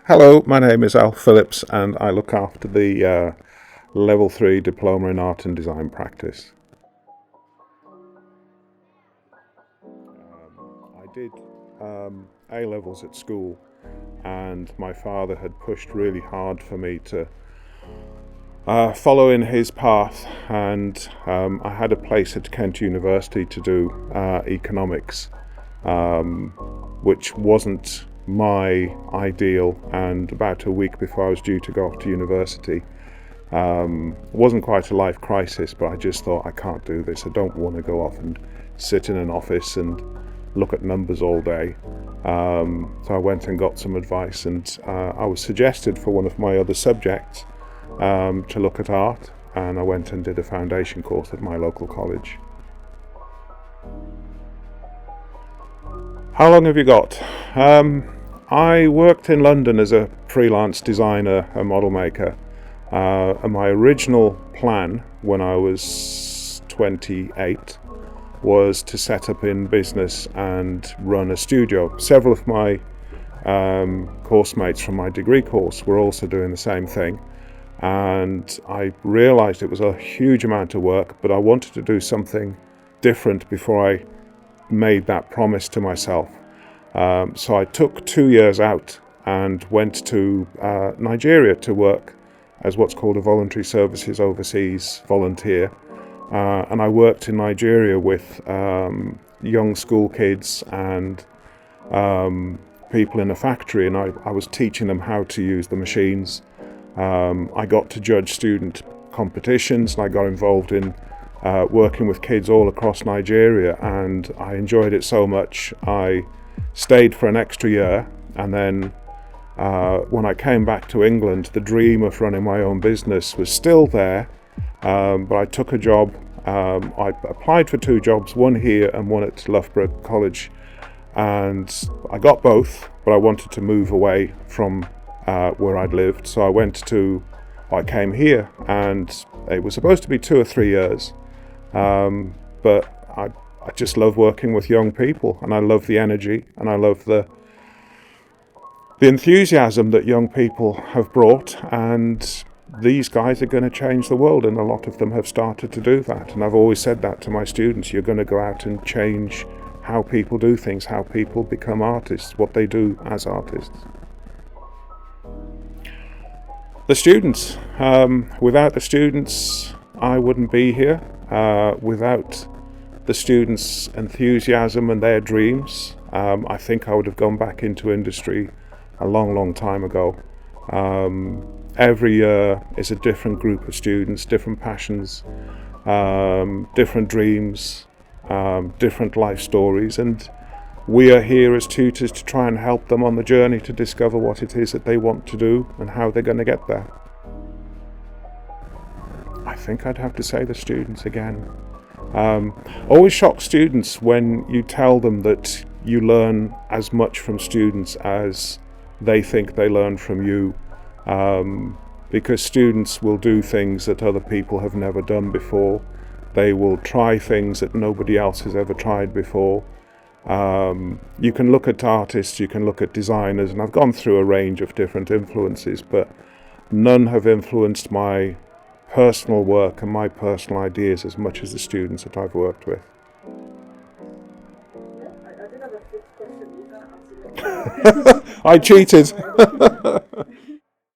Hello, my name is Al Phillips and I look after the Level 3 Diploma in Art and Design practice. I did A-levels at school, and my father had pushed really hard for me to follow in his path, and I had a place at Kent University to do economics, which wasn't my ideal, and about a week before I was due to go off to university, it wasn't quite a life crisis, but I just thought, I can't do this. I don't want to go off and sit in an office and look at numbers all day. So I went and got some advice, and I was suggested for one of my other subjects to look at art, and I went and did a foundation course at my local college. How long have you got? I worked in London as a freelance designer, a model maker, and my original plan when I was 28 was to set up in business and run a studio. Several of my course mates from my degree course were also doing the same thing, and I realized it was a huge amount of work, but I wanted to do something different before I made that promise to myself. So I took 2 years out and went to Nigeria to work as what's called a voluntary services overseas volunteer. And I worked in Nigeria with young school kids and people in a factory, and I was teaching them how to use the machines. I got to judge student competitions, and I got involved in working with kids all across Nigeria, and I enjoyed it so much I stayed for an extra year, and then when I came back to England, the dream of running my own business was still there, but I took a job. I applied for 2 jobs, one here and one at Loughborough College, and I got both, but I wanted to move away from where I'd lived, so I came here, and it was supposed to be 2 or 3 years, but I just love working with young people, and I love the energy, and I love the enthusiasm that young people have brought, and these guys are going to change the world, and a lot of them have started to do that. And I've always said that to my students: you're going to go out and change how people do things, how people become artists, what they do as artists. The students. Without the students, I wouldn't be here. Without the students' enthusiasm and their dreams, I think I would have gone back into industry a long, long time ago. Every year is a different group of students, different passions, different dreams, different life stories, and we are here as tutors to try and help them on the journey to discover what it is that they want to do and how they're going to get there. I think I'd have to say the students again. Always shock students when you tell them that you learn as much from students as they think they learn from you, because students will do things that other people have never done before. They will try things that nobody else has ever tried before. You can look at artists, you can look at designers, and I've gone through a range of different influences, but none have influenced my personal work and my personal ideas as much as the students that I've worked with. I did have a fifth question. You can answer it. I cheated.